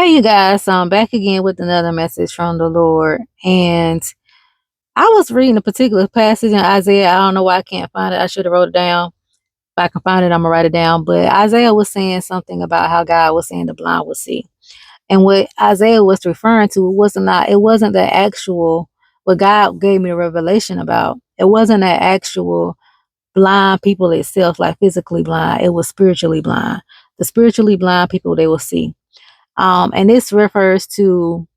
Hey, you guys, I'm back again with another message from the Lord. And I was reading a particular passage in Isaiah. I don't know why I can't find it. I should have wrote it down. If I can find it, I'm gonna write it down. But Isaiah was saying something about how God was saying the blind will see. And what Isaiah was referring to it wasn't the actual what God gave me a revelation about. It wasn't that actual blind people itself, like physically blind. It was spiritually blind. The spiritually blind people they will see. And this refers to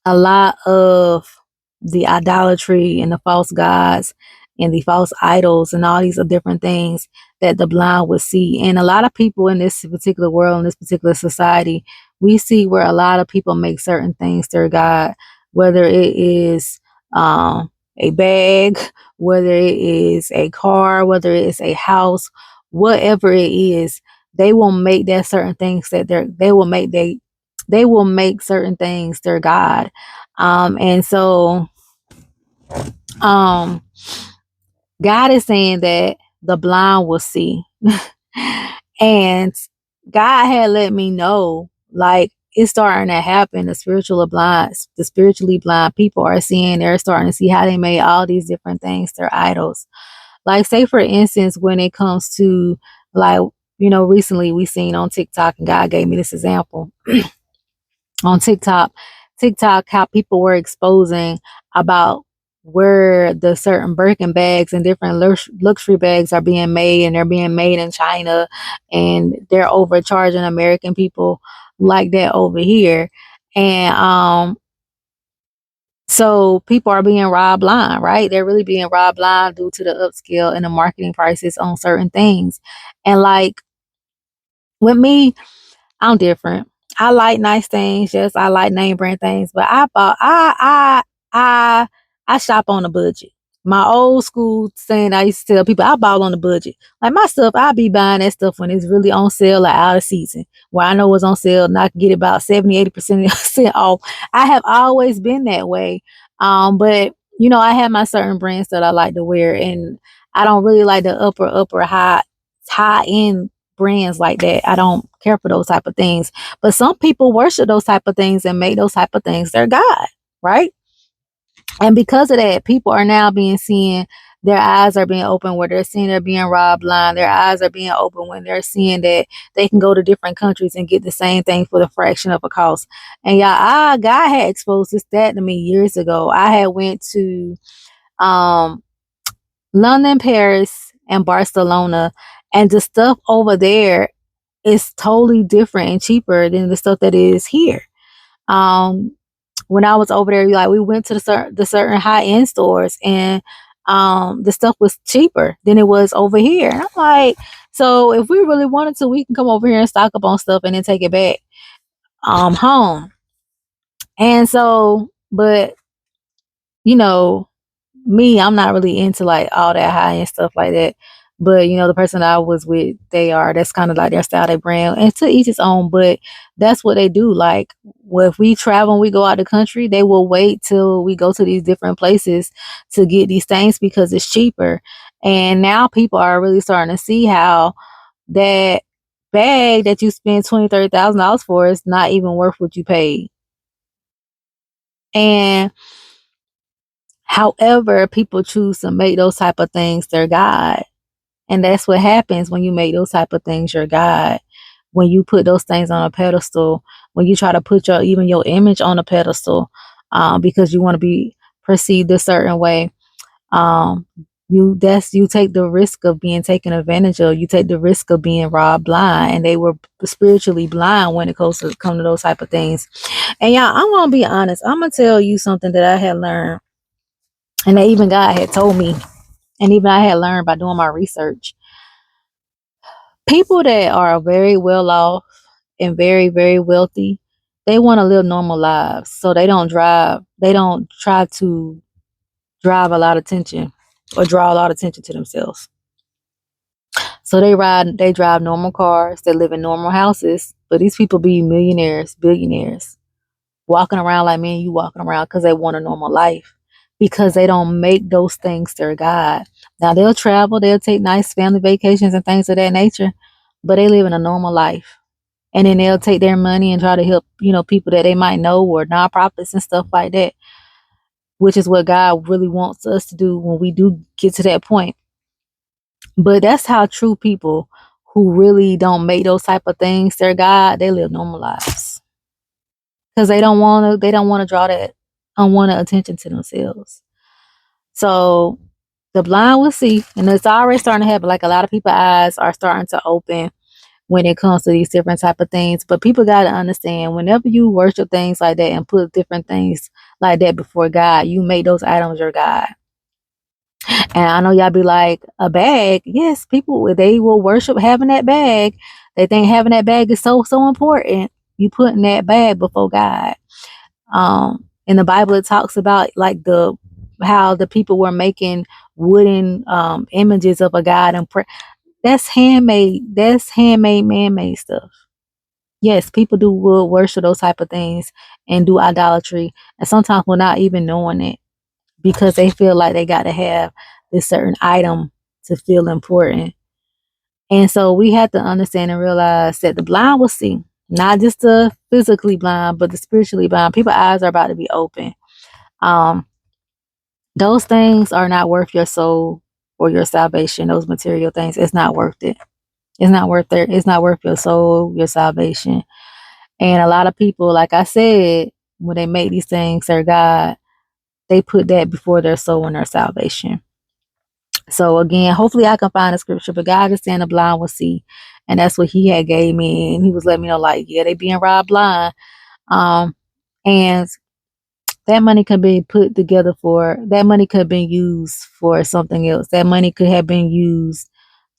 a lot of the idolatry and the false gods and the false idols and all these different things that the blind would see. And a lot of people in this particular world, in this particular society, we see where a lot of people make certain things their God, whether it is a bag, whether it is a car, whether it is a house, whatever it is, they will make that certain things that they will make certain things their God. And so um God is saying that the blind will see. And God had let me know, like, it's starting to happen. The spiritually blind people are seeing, they're starting to see how they made all these different things their idols. Like, say for instance, when it comes to, like, recently we seen on TikTok, and God gave me this example on TikTok, how people were exposing about where the certain Birkin bags and different luxury bags are being made, and they're being made in China, and they're overcharging American people like that over here. And so people are being robbed blind, right? They're really being robbed blind due to the upscale and the marketing prices on certain things. And like with me, I'm different. I like nice things. Yes, I like name brand things, but I shop on a budget. My old school saying I used to tell people I bought on the budget. Like my stuff, I be buying that stuff when it's really on sale or out of season. Where I know it's on sale and I can get about 70-80% off. I have always been that way. But I have my certain brands that I like to wear, and I don't really like the upper high end brands like that. I don't care for those type of things. But some people worship those type of things and make those type of things their God, right? And because of that, people are now being seen, their eyes are being open where they're seeing they're being robbed blind. Their eyes are being open when they're seeing that they can go to different countries and get the same thing for the fraction of a cost. And God had exposed that to me years ago. I had went to um London, Paris, and Barcelona, and the stuff over there is totally different and cheaper than the stuff that is here. Um, when I was over there, like we went to the certain high end stores, and the stuff was cheaper than it was over here. And I'm like, so if we really wanted to, we can come over here and stock up on stuff and then take it back home. And so, but you know, me, I'm not really into like all that high end stuff like that. But the person I was with, that's kind of like their style, their brand, and to each his own. But that's what they do. Like, if we travel and we go out the country, they will wait till we go to these different places to get these things because it's cheaper. And now people are really starting to see how that bag that you spend $20,000-$30,000 for is not even worth what you paid. And however, people choose to make those type of things their God. And that's what happens when you make those type of things your God. When you put those things on a pedestal, when you try to put even your image on a pedestal, because you want to be perceived a certain way, you take the risk of being taken advantage of. You take the risk of being robbed blind, and they were spiritually blind when it comes to come to those type of things. And y'all, I'm gonna be honest. I'm gonna tell you something that I had learned, and that even God had told me, and even I had learned by doing my research. People that are very well off and very, very wealthy, they want to live normal lives. So they don't try to drive a lot of attention or draw a lot of attention to themselves. So they drive normal cars, they live in normal houses, but these people be millionaires, billionaires, walking around like me and you walking around because they want a normal life, because they don't make those things their God. Now they'll travel, they'll take nice family vacations and things of that nature, but they live in a normal life. And then they'll take their money and try to help, people that they might know or nonprofits and stuff like that, which is what God really wants us to do when we do get to that point. But that's how true people who really don't make those type of things their God, they live normal lives. Because they don't want to draw that unwanted attention to themselves. So the blind will see, and it's already starting to happen. Like, a lot of people's eyes are starting to open when it comes to these different type of things. But people got to understand, whenever you worship things like that and put different things like that before God, you make those items your God. And I know y'all be like, a bag? Yes, people, they will worship having that bag. They think having that bag is so important. You putting that bag before God. In the Bible, it talks about like how the people were making wooden images of a God and that's handmade. That's handmade, man-made stuff. Yes, people do wood worship, those type of things, and do idolatry, and sometimes without even knowing it, because they feel like they got to have this certain item to feel important. And so we have to understand and realize that the blind will see, not just the physically blind, but the spiritually blind. People's eyes are about to be open. Um, those things are not worth your soul or your salvation. Those material things, it's not worth it. It's not worth it. It's not worth your soul, your salvation. And a lot of people, like I said, when they make these things their God, they put that before their soul and their salvation. So again, hopefully I can find a scripture, but God is saying the blind will see. And that's what he had gave me. And he was letting me know, like, yeah, they being robbed blind. And that money could be put together that money could have been used for something else. That money could have been used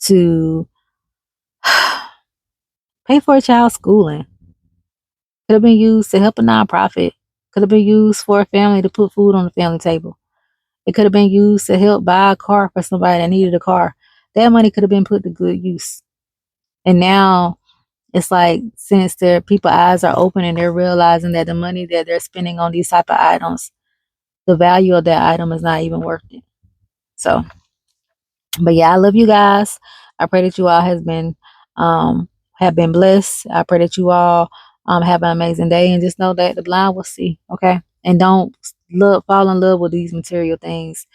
to pay for a child's schooling. Could have been used to help a nonprofit. Could have been used for a family to put food on the family table. It could have been used to help buy a car for somebody that needed a car. That money could have been put to good use. And now it's like, since their people's eyes are open and they're realizing that the money that they're spending on these type of items, the value of that item is not even worth it. So, but yeah, I love you guys. I pray that you all have been blessed. I pray that you all have an amazing day, and just know that the blind will see. Okay, and don't fall in love with these material things,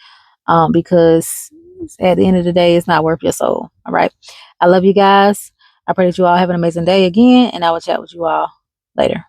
because at the end of the day, it's not worth your soul. All right, I love you guys. I pray that you all have an amazing day again, and I will chat with you all later.